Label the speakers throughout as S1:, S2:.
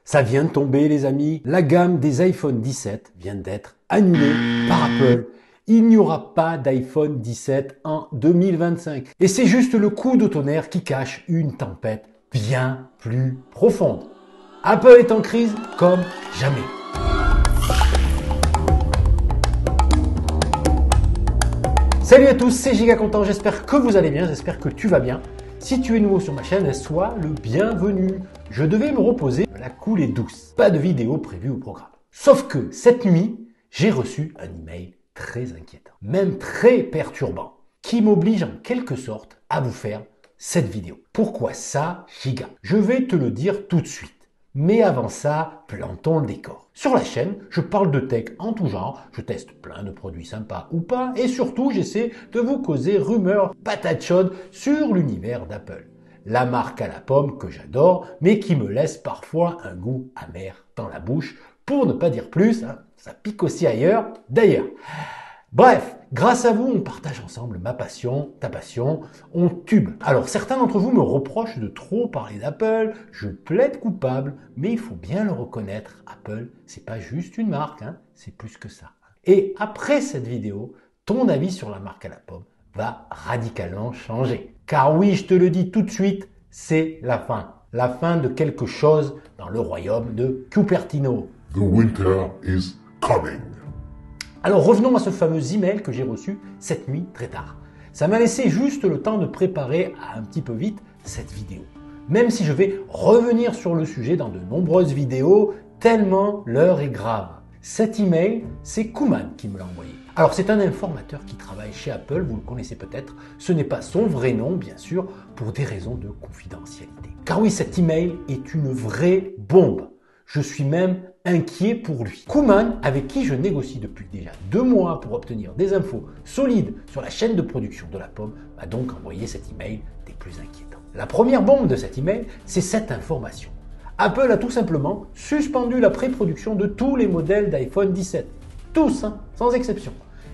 S1: Ça vient de tomber les amis, la gamme des iPhone 17 vient d'être annulée par Apple. Il n'y aura pas d'iPhone 17 en 2025. Et c'est juste le coup de tonnerre qui cache une tempête bien plus profonde. Apple est en crise comme jamais. Salut à tous, c'est Giga Content, j'espère que vous allez bien, j'espère que tu vas bien. Si tu es nouveau sur ma chaîne, sois le bienvenu. Je devais me reposer la coulée douce. Pas de vidéo prévue au programme. Sauf que cette nuit, j'ai reçu un email très inquiétant, même très perturbant, qui m'oblige en quelque sorte à vous faire cette vidéo. Pourquoi ça, Giga? Je vais te le dire tout de suite. Mais avant ça, plantons le décor. Sur la chaîne, je parle de tech en tout genre, je teste plein de produits sympas ou pas, et surtout j'essaie de vous causer rumeurs patates chaudes sur l'univers d'Apple. La marque à la pomme que j'adore, mais qui me laisse parfois un goût amer dans la bouche, pour ne pas dire plus, hein, ça pique aussi ailleurs d'ailleurs. Bref, grâce à vous, on partage ensemble ma passion, ta passion, on tube. Alors certains d'entre vous me reprochent de trop parler d'Apple, je plaide coupable, mais il faut bien le reconnaître, Apple, c'est pas juste une marque, hein, c'est plus que ça. Et après cette vidéo, ton avis sur la marque à la pomme va radicalement changer. Car oui, je te le dis tout de suite, c'est la fin de quelque chose dans le royaume de Cupertino.
S2: The winter is coming.
S1: Alors revenons à ce fameux email que j'ai reçu cette nuit très tard. Ça m'a laissé juste le temps de préparer un petit peu vite cette vidéo. Même si je vais revenir sur le sujet dans de nombreuses vidéos, tellement l'heure est grave. Cet email, c'est Kuman qui me l'a envoyé. Alors c'est un informateur qui travaille chez Apple, vous le connaissez peut-être. Ce n'est pas son vrai nom, bien sûr, pour des raisons de confidentialité. Car oui, cet email est une vraie bombe. Je suis même inquiet pour lui. Kuman, avec qui je négocie depuis déjà 2 mois pour obtenir des infos solides sur la chaîne de production de la pomme, m'a donc envoyé cet email des plus inquiétants. La première bombe de cet email, c'est cette information. Apple a tout simplement suspendu la pré-production de tous les modèles d'iPhone 17. Tous, hein, sans exception.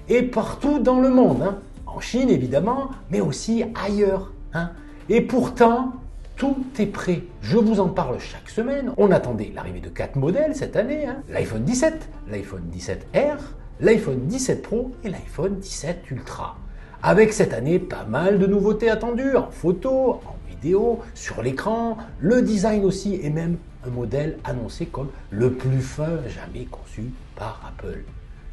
S1: Et partout dans le monde. Hein. En Chine évidemment, mais aussi ailleurs. Hein. Et pourtant, tout est prêt. Je vous en parle chaque semaine. On attendait l'arrivée de 4 modèles cette année. Hein. L'iPhone 17, l'iPhone 17R, l'iPhone 17 Pro et l'iPhone 17 Ultra. Avec cette année pas mal de nouveautés attendues en photo, en vidéo, sur l'écran, le design aussi et même un modèle annoncé comme le plus fin jamais conçu par Apple.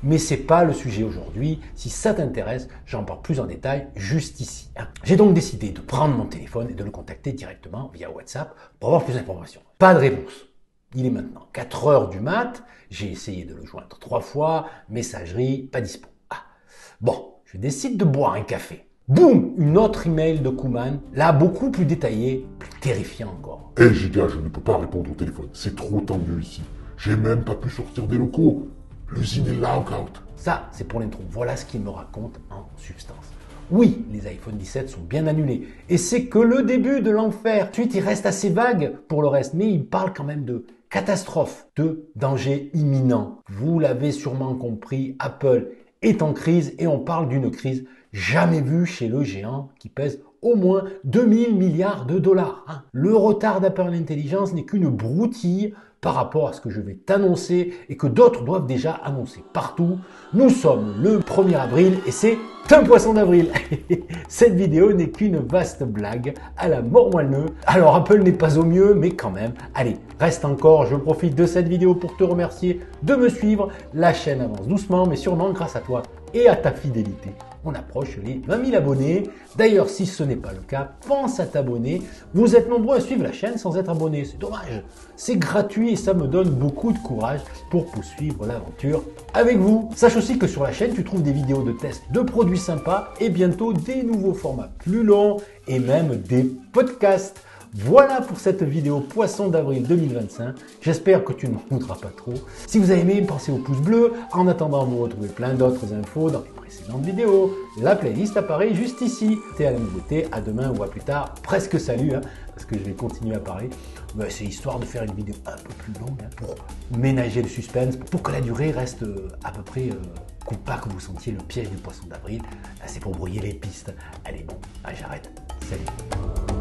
S1: Mais c'est pas le sujet aujourd'hui. Si ça t'intéresse, j'en parle plus en détail juste ici. J'ai donc décidé de prendre mon téléphone et de le contacter directement via WhatsApp pour avoir plus d'informations. Pas de réponse. Il est maintenant 4 heures du mat. J'ai essayé de le joindre 3 fois. Messagerie, pas dispo. Ah. Bon, je décide de boire un café. Boum, une autre email de Kuman, là beaucoup plus détaillé, plus terrifiant encore.
S2: Hé Giga, je ne peux pas répondre au téléphone. C'est trop tendu ici. J'ai même pas pu sortir des locaux. L'usine est lockout.
S1: Ça, c'est pour l'intro. Voilà ce qu'il me raconte en substance. Oui, les iPhone 17 sont bien annulés. Et c'est que le début de l'enfer. Ensuite, il reste assez vague pour le reste, mais il parle quand même de catastrophe, de danger imminent. Vous l'avez sûrement compris, Apple est en crise et on parle d'une crise jamais vue chez le géant qui pèse au moins 2000 milliards de dollars. Hein. Le retard d'Apple Intelligence n'est qu'une broutille par rapport à ce que je vais t'annoncer et que d'autres doivent déjà annoncer partout. Nous sommes le 1er avril et c'est un poisson d'avril. Cette vidéo n'est qu'une vaste blague à la mort moelleux. Alors Apple n'est pas au mieux, mais quand même. Allez, reste encore, je profite de cette vidéo pour te remercier de me suivre. La chaîne avance doucement, mais sûrement grâce à toi et à ta fidélité. On approche les 20 000 abonnés. D'ailleurs, si ce n'est pas le cas, pense à t'abonner. Vous êtes nombreux à suivre la chaîne sans être abonné. C'est dommage. C'est gratuit et ça me donne beaucoup de courage pour poursuivre l'aventure avec vous. Sache aussi que sur la chaîne, tu trouves des vidéos de tests de produits sympas et bientôt des nouveaux formats plus longs et même des podcasts. Voilà pour cette vidéo Poisson d'avril 2025. J'espère que tu ne m'en voudras pas trop. Si vous avez aimé, pensez au pouce bleu. En attendant, vous retrouvez plein d'autres infos dans les précédentes vidéos. La playlist apparaît juste ici. C'est à la nouveauté. À demain ou à plus tard. Presque salut, hein, parce que je vais continuer à parler. C'est histoire de faire une vidéo un peu plus longue hein, pour ménager le suspense, pour que la durée reste à peu près... pas que vous sentiez le piège du poisson d'avril. Là, c'est pour brouiller les pistes. Allez, bon, j'arrête. Salut.